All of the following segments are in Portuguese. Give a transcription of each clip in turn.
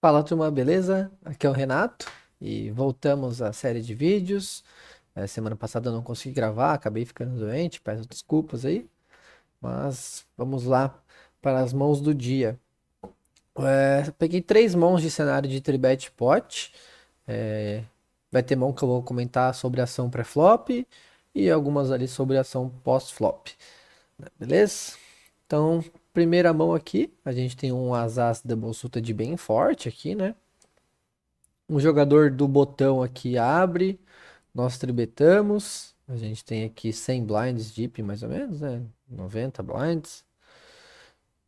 Fala turma, beleza? Aqui é o Renato e voltamos à série de vídeos. Semana passada eu não consegui gravar, acabei ficando doente, peço desculpas aí, mas vamos lá para as mãos do dia. Peguei três mãos de cenário de Tribet Pot. É, Vai ter mão que eu vou comentar sobre a ação pré-flop e algumas ali sobre a ação pós-flop, beleza? Então, primeira mão aqui, a gente tem um As Double Suited bem forte aqui, né? Um jogador do botão aqui abre, nós tribetamos. A gente tem aqui 100 blinds deep, mais ou menos, né? 90 blinds.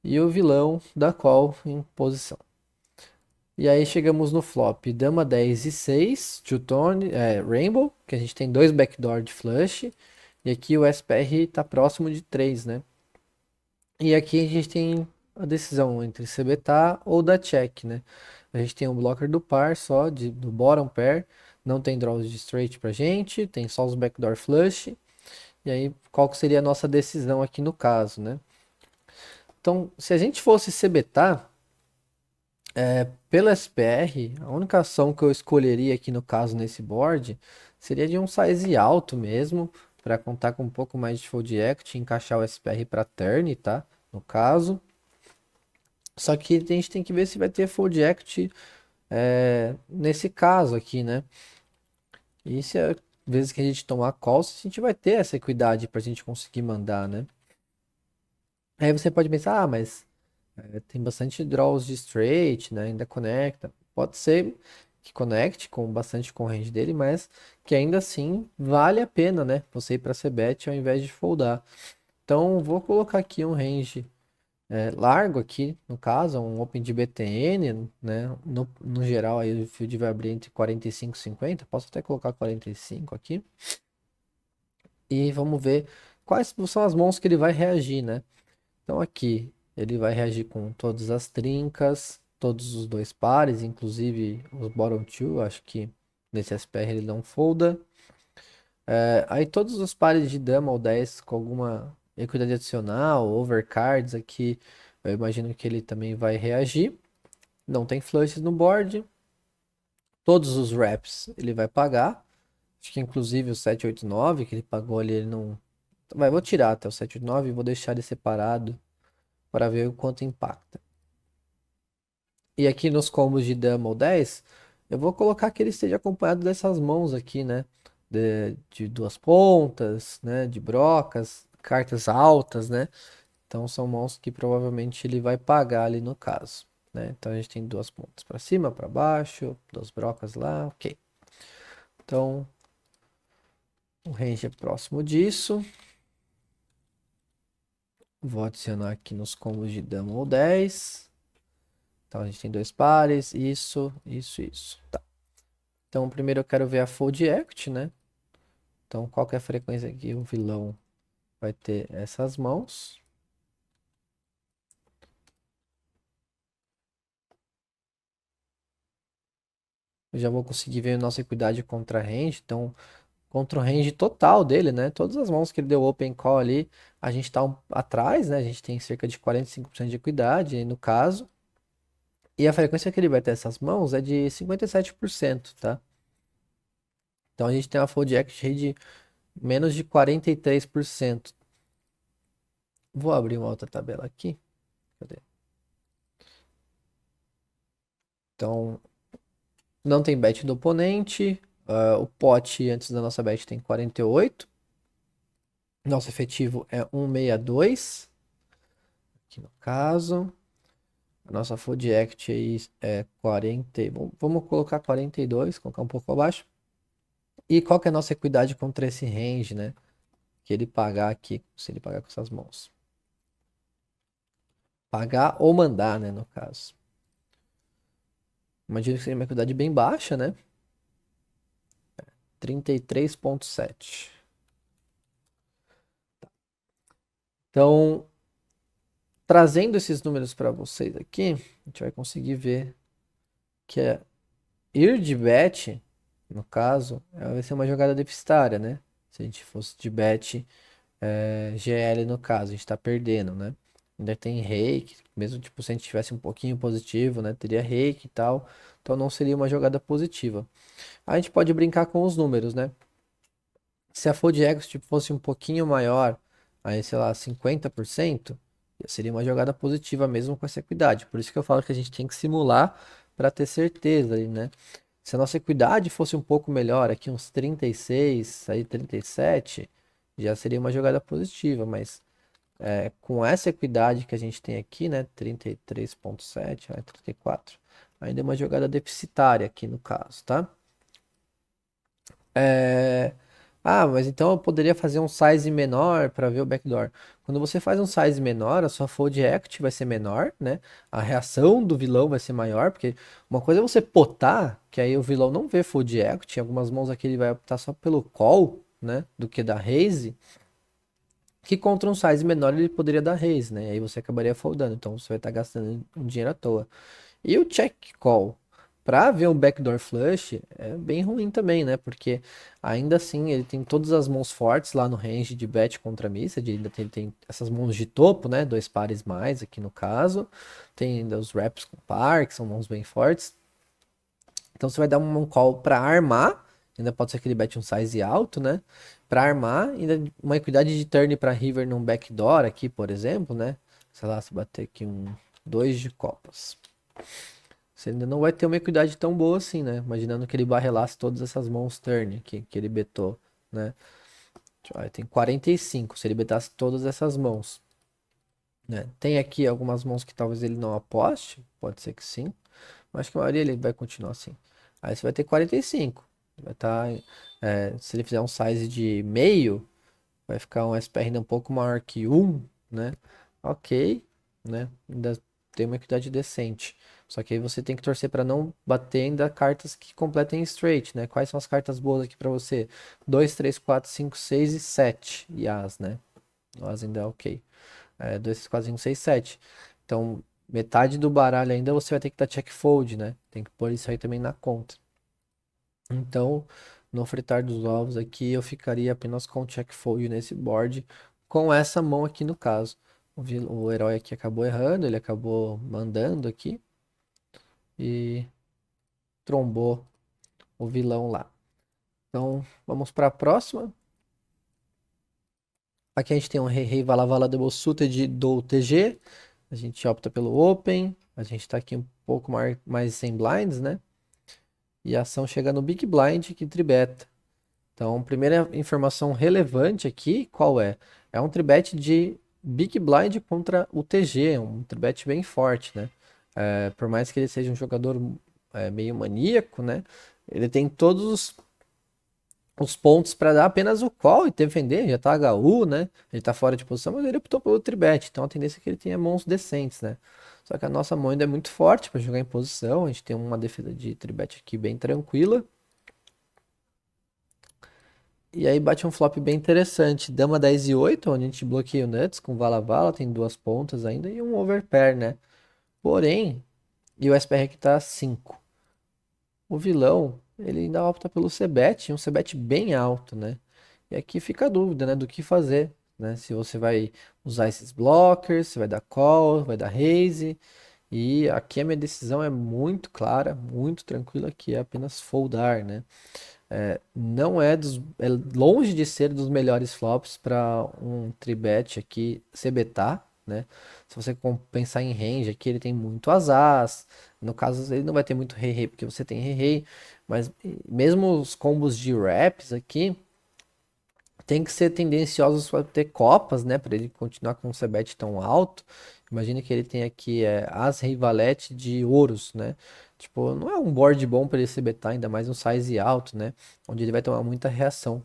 E o vilão da call em posição. E aí chegamos no flop, dama 10 e 6, two-tone, rainbow, que a gente tem dois backdoor de flush. E aqui o SPR tá próximo de 3, né? E aqui a gente tem a decisão entre se betar ou dar check, né? A gente tem um blocker do par só, do bottom pair. Não tem draws de straight pra gente, tem só os backdoor flush. E aí, qual que seria a nossa decisão aqui no caso, né? Então, se a gente fosse se betar, pelo SPR, a única ação que eu escolheria aqui no caso nesse board seria de um size alto mesmo, para contar com um pouco mais de fold equity, encaixar o SPR para turn, tá? No caso. Só que a gente tem que ver se vai ter fold equity nesse caso aqui, né? E se às vezes que a gente tomar calls, a gente vai ter essa equidade para a gente conseguir mandar, né? Aí você pode pensar, mas tem bastante draws de straight, né? Ainda conecta. Pode ser que conecte com bastante com o range dele, mas que ainda assim vale a pena, né? Você ir para c-bet ao invés de foldar. Então vou colocar aqui um range largo aqui, no caso, um Open de BTN, né? No geral, aí o field vai abrir entre 45 e 50. Posso até colocar 45 aqui. E vamos ver quais são as mãos que ele vai reagir, né? Então aqui ele vai reagir com todas as trincas, todos os dois pares, inclusive os bottom two, acho que nesse SPR ele não folda. Aí todos os pares de dama ou 10 com alguma equidade adicional, overcards aqui, eu imagino que ele também vai reagir. Não tem flushes no board. Todos os wraps ele vai pagar. Acho que inclusive o 789 que ele pagou ali, ele não. Vou tirar até o 789 e vou deixar ele separado para ver o quanto impacta. E aqui nos combos de dama ou 10, eu vou colocar que ele esteja acompanhado dessas mãos aqui, né? De duas pontas, né? De brocas, cartas altas, né? Então são mãos que provavelmente ele vai pagar ali no caso, né? Então a gente tem duas pontas para cima, para baixo, duas brocas lá, ok. Então o range é próximo disso. Vou adicionar aqui nos combos de dama ou 10. Então a gente tem dois pares, isso. Tá. Então primeiro eu quero ver a fold equity, né? Então qual que é a frequência que o vilão vai ter essas mãos? Eu já vou conseguir ver a nossa equidade contra range, então contra o range total dele, né? Todas as mãos que ele deu open call ali, a gente tá atrás, né? A gente tem cerca de 45% de equidade aí no caso. E a frequência que ele vai ter essas mãos é de 57%, tá? Então a gente tem uma fold equity de menos de 43%. Vou abrir uma outra tabela aqui. Cadê? Então, não tem bet do oponente. O pot antes da nossa bet tem 48. Nosso efetivo é 162. Aqui no caso. A nossa fold equity aí é 40. Vamos colocar 42, colocar um pouco abaixo. E qual que é a nossa equidade contra esse range, né? Que ele pagar aqui, se ele pagar com essas mãos. Pagar ou mandar, né, no caso. Imagino que seria uma equidade bem baixa, né? 33,7. Então, trazendo esses números para vocês aqui, a gente vai conseguir ver que ir de bet, no caso, vai ser uma jogada deficitária, né? Se a gente fosse de bet GL no caso, a gente está perdendo, né? ainda tem rake, mesmo tipo se a gente tivesse um pouquinho positivo, né, teria rake e tal, então não seria uma jogada positiva. A gente pode brincar com os números, né? Se a fold equity tipo, fosse um pouquinho maior, aí sei lá, 50%, seria uma jogada positiva mesmo com essa equidade. Por isso que eu falo que a gente tem que simular para ter certeza aí, né? Se a nossa equidade fosse um pouco melhor, aqui uns 36, aí 37, já seria uma jogada positiva, mas com essa equidade que a gente tem aqui, né, 33,7, 34, ainda é uma jogada deficitária aqui no caso, tá? É... Ah, mas então eu poderia fazer um size menor para ver o backdoor. Quando você faz um size menor, a sua fold equity vai ser menor, né? A reação do vilão vai ser maior, porque uma coisa é você potar, que aí o vilão não vê fold equity, em algumas mãos aqui ele vai optar só pelo call, né? Do que da raise, que contra um size menor ele poderia dar raise, né? Aí você acabaria foldando, então você vai estar gastando um dinheiro à toa. E o check call, para ver um backdoor flush, é bem ruim também, né? Porque ainda assim ele tem todas as mãos fortes lá no range de bet contra missa, ainda tem essas mãos de topo, né? Dois pares mais aqui no caso. Tem ainda os wraps com par, que são mãos bem fortes. Então você vai dar um call para armar, ainda pode ser que ele bet um size alto, né? Para armar, ainda uma equidade de turn para river num backdoor aqui, por exemplo, né? Sei lá, se bater aqui um 2 de copas. Você ainda não vai ter uma equidade tão boa assim, né? Imaginando que ele barrelasse todas essas mãos turn que ele betou, né? Tem 45, se ele betasse todas essas mãos, né? Tem aqui algumas mãos que talvez ele não aposte, pode ser que sim, mas acho que a maioria ele vai continuar assim. Aí você vai ter 45. Vai estar, se ele fizer um size de meio, vai ficar um SPR ainda um pouco maior que 1, né? Ok, né? Ainda tem uma equidade decente. Só que aí você tem que torcer para não bater ainda cartas que completem straight, né? Quais são as cartas boas aqui para você? 2, 3, 4, 5, 6 e 7. E as, né? O as ainda é ok. 2, 3, 4, 5, 6, 7. Então, metade do baralho ainda você vai ter que dar check fold, né? Tem que pôr isso aí também na conta. Então, no fritar dos ovos aqui, eu ficaria apenas com check fold nesse board, com essa mão aqui no caso. O herói aqui acabou errando, ele acabou mandando aqui e trombou o vilão lá. Então, vamos para a próxima. Aqui a gente tem um Rei Valavala Double Suited do TG. A gente opta pelo Open. A gente está aqui um pouco mais sem blinds, né? E a ação chega no Big Blind que tribeta. Então, primeira informação relevante aqui, qual é? É um tribet de Big Blind contra o TG, um tribet bem forte, né? Por mais que ele seja um jogador meio maníaco, né? Ele tem todos os pontos para dar apenas o call e defender, já tá HU, né? Ele tá fora de posição, mas ele optou pelo tribet, então a tendência é que ele tenha mãos decentes, né? Só que a nossa mão ainda é muito forte para jogar em posição, a gente tem uma defesa de tribet aqui bem tranquila. E aí bate um flop bem interessante. Dama 10 e 8, onde a gente bloqueia o nuts com vala vala, tem duas pontas ainda e um overpair, né? Porém, e o SPR aqui tá 5. O vilão, ele ainda opta pelo c-bet, um c-bet bem alto, né? E aqui fica a dúvida, né, do que fazer, né? Se você vai usar esses blockers, se vai dar call, vai dar raise. E aqui a minha decisão é muito clara, muito tranquila, que é apenas foldar, né? Não é longe de ser dos melhores flops para um tribet aqui CBTA, né? Se você pensar em range aqui, ele tem muito asas. No caso, ele não vai ter muito rei-rei, porque você tem rei-rei. Mas mesmo os combos de wraps aqui, tem que ser tendenciosos para ter copas, né? Para ele continuar com um CBET tão alto. Imagina que ele tem aqui as rei valete de ouros, né? Tipo, não é um board bom para ele CBETar, ainda mais um size alto, né? Onde ele vai tomar muita reação.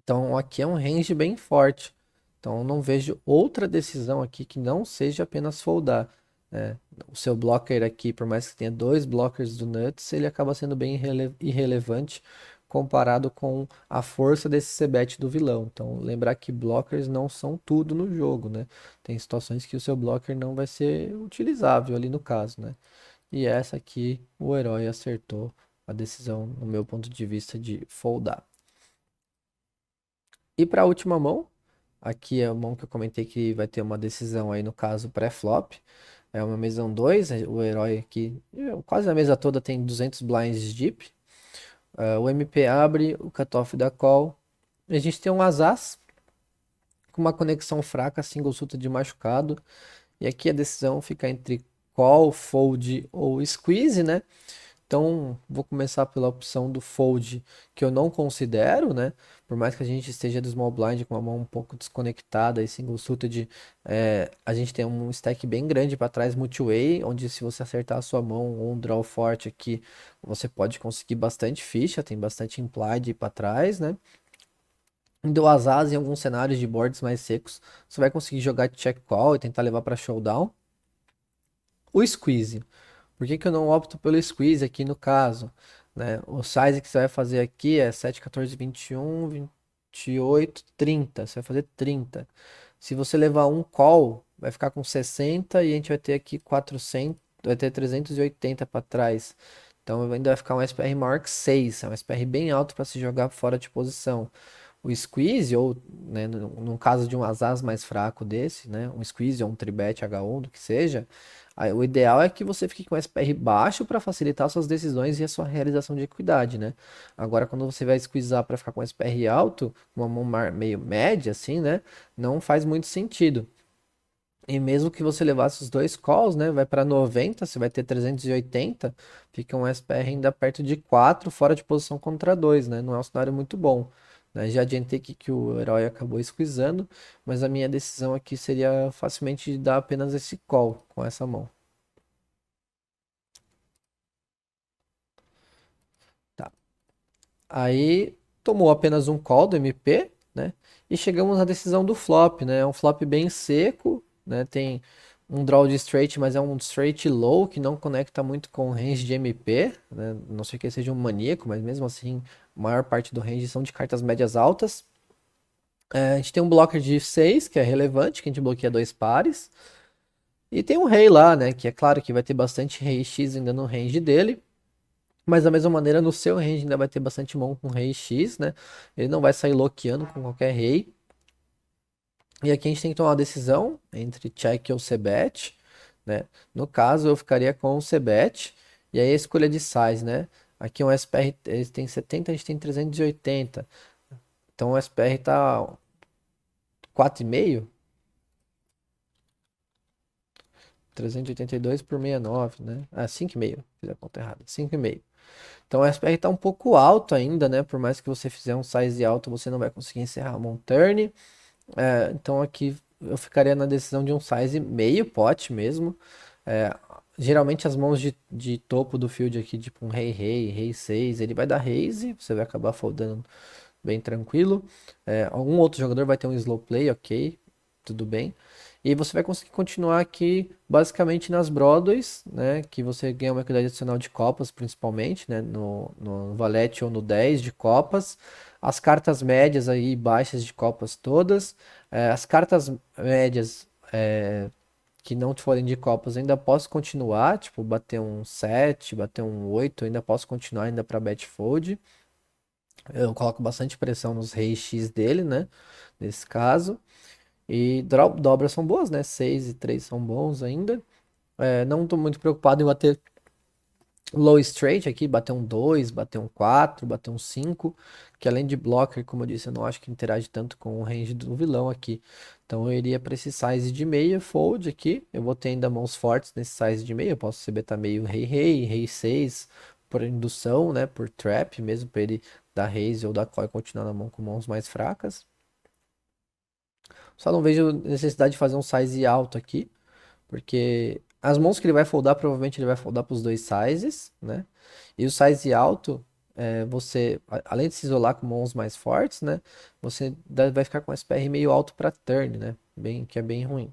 Então aqui é um range bem forte. Então eu não vejo outra decisão aqui que não seja apenas foldar, né? O seu blocker aqui, por mais que tenha dois blockers do Nuts, ele acaba sendo bem irrelevante comparado com a força desse c-bet do vilão. Então lembrar que blockers não são tudo no jogo, né? Tem situações que o seu blocker não vai ser utilizável ali no caso, né? E essa aqui o herói acertou a decisão, no meu ponto de vista, de foldar. E para a última mão, Aqui é a mão que eu comentei que vai ter uma decisão aí no caso pré-flop. É uma mesa 2, o herói aqui, quase a mesa toda tem 200 blinds deep. O MP abre, o cutoff da call. A gente tem um Asas com uma conexão fraca, single suited de machucado. E aqui a decisão fica entre call, fold ou squeeze, né? Então, vou começar pela opção do fold, que eu não considero, né? Por mais que a gente esteja do small blind com a mão um pouco desconectada e single suited, a gente tem um stack bem grande para trás multi-way, onde se você acertar a sua mão ou um draw forte aqui, você pode conseguir bastante ficha, tem bastante implied para trás, né? Indo as asas em alguns cenários de boards mais secos, você vai conseguir jogar de check call e tentar levar para showdown. O squeeze. Por que que eu não opto pelo squeeze aqui no caso? Né? O size que você vai fazer aqui é 7, 14, 21, 28, 30. Você vai fazer 30. Se você levar um call, vai ficar com 60 e a gente vai ter aqui 400, vai ter 380 para trás. Então ainda vai ficar um SPR maior que 6. É um SPR bem alto para se jogar fora de posição. O squeeze, ou né, no caso de um asas mais fraco desse, né, um squeeze ou um tribet H1, do que seja, aí, o ideal é que você fique com SPR baixo para facilitar suas decisões e a sua realização de equidade, né? Agora, quando você vai squeezar para ficar com SPR alto, uma mão meio média, assim, né, não faz muito sentido. E mesmo que você levasse os dois calls, né, vai para 90, você vai ter 380, fica um SPR ainda perto de 4, fora de posição contra 2, né? Não é um cenário muito bom. Né? Já adiantei que o herói acabou squeezando, mas a minha decisão aqui seria facilmente dar apenas esse call com essa mão. Tá. Aí tomou apenas um call do MP, né? E chegamos à decisão do flop, né? É um flop bem seco, né? Tem um draw de straight, mas é um straight low que não conecta muito com o range de MP, né? Não sei que ele seja um maníaco, mas mesmo assim, a maior parte do range são de cartas médias altas. A gente tem um blocker de 6, que é relevante, que a gente bloqueia dois pares. E tem um rei lá, né? Que é claro que vai ter bastante rei X ainda no range dele. Mas da mesma maneira, no seu range ainda vai ter bastante mão com rei X, né? Ele não vai sair loqueando com qualquer rei. E aqui a gente tem que tomar uma decisão entre check ou c-bet, né? No caso, eu ficaria com o c-bet. E aí a escolha de size, né? Aqui um SPR, eles têm 70, a gente tem 380. Então o SPR tá 4,5. 382 por 69, né? Ah, 5,5. Fiz a conta errada. 5,5. Então o SPR tá um pouco alto ainda, né? Por mais que você fizer um size alto, você não vai conseguir encerrar um turn. Então aqui eu ficaria na decisão de um size meio pot mesmo. É, geralmente as mãos de topo do field aqui, tipo um rei 6, ele vai dar raise, você vai acabar foldando bem tranquilo. Algum outro jogador vai ter um slow play, ok, tudo bem. E você vai conseguir continuar aqui basicamente nas Broadways, né? Que você ganha uma quantidade adicional de copas, principalmente, né? No Valete ou no 10 de copas. As cartas médias aí, baixas de copas todas. As cartas médias que não forem de copas, ainda posso continuar, tipo, bater um 7, bater um 8, ainda posso continuar ainda para bet fold. Eu coloco bastante pressão nos reis X dele, né? Nesse caso. E dobras são boas, né? 6 e 3 são bons ainda. Não estou muito preocupado em bater low straight aqui, bater um 2, bater um 4, bater um 5, que além de blocker, como eu disse, eu não acho que interage tanto com o range do vilão aqui. Então eu iria para esse size de meia, fold aqui. Eu vou ter ainda mãos fortes nesse size de meia. Eu posso ser beta meio rei 6, por indução, né? Por trap, mesmo para ele dar raise ou dar call e continuar na mão com mãos mais fracas. Só não vejo necessidade de fazer um size alto aqui. Porque as mãos que ele vai foldar, provavelmente ele vai foldar para os dois sizes, né? E o size alto, você, além de se isolar com mãos mais fortes, né? Você vai ficar com SPR meio alto para turn, né? Que é bem ruim.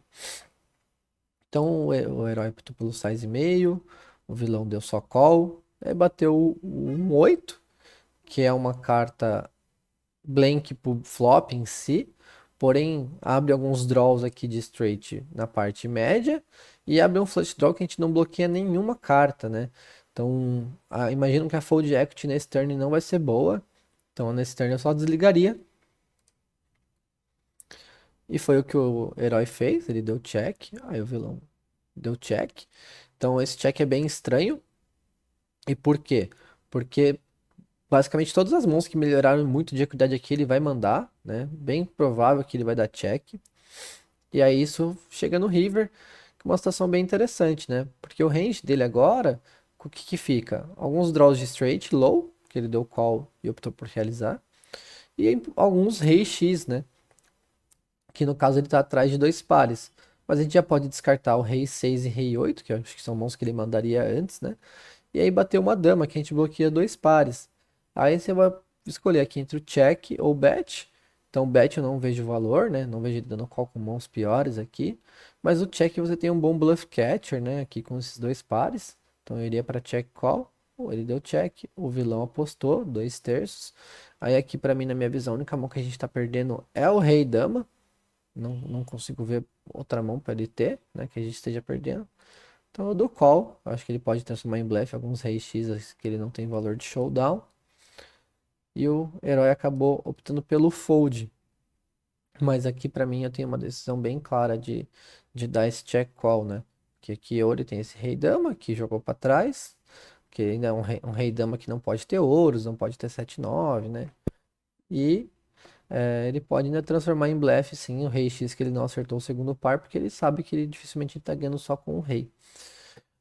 Então o herói optou pelo size meio, o vilão deu só call, aí bateu o 1/8, que é uma carta blank pro flop em si, porém abre alguns draws aqui de straight na parte média e abre um flush draw que a gente não bloqueia nenhuma carta, né? Então, imagino que a fold equity nesse turn não vai ser boa. Então, nesse turn eu só desligaria. E foi o que o herói fez, ele deu check, aí o vilão deu check. Então esse check é bem estranho. E por quê? Porque basicamente todas as mãos que melhoraram muito de equidade aqui ele vai mandar, né? Bem provável que ele vai dar check. E aí isso chega no River, que é uma situação bem interessante, né? Porque o range dele agora, o que que fica? Alguns draws de straight, low, que ele deu call e optou por realizar. E alguns rei X, né? Que no caso ele tá atrás de dois pares. Mas a gente já pode descartar o rei 6 e rei 8, que eu acho que são mãos que ele mandaria antes, né? E aí bater uma dama, que a gente bloqueia dois pares. Aí você vai escolher aqui entre o check ou bet. Então bet eu não vejo valor, né? Não vejo ele dando call com mãos piores aqui. Mas o check você tem um bom bluff catcher, né? Aqui com esses dois pares. Então eu iria para check call. Ele deu check, o vilão apostou, 2/3. Aí aqui para mim, na minha visão, a única mão que a gente tá perdendo é o rei dama. Não consigo ver outra mão para ele ter, né? Que a gente esteja perdendo. Então eu dou call. Eu acho que ele pode transformar em blefe alguns reis X que ele não tem valor de showdown. E o herói acabou optando pelo fold. Mas aqui pra mim eu tenho uma decisão bem clara de dar esse check call, né? Que aqui ele tem esse rei dama que jogou pra trás. Que ainda é um rei dama que não pode ter ouros, não pode ter 7/9, né? E ele pode ainda transformar em blefe sim o rei X que ele não acertou o segundo par, porque ele sabe que ele dificilmente tá ganhando só com o rei.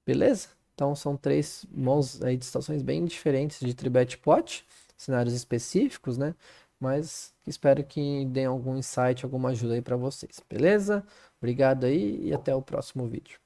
Beleza? Então são três mãos aí de situações bem diferentes de tribet pot, cenários específicos, né? Mas espero que deem algum insight, alguma ajuda aí para vocês, beleza? Obrigado aí e até o próximo vídeo.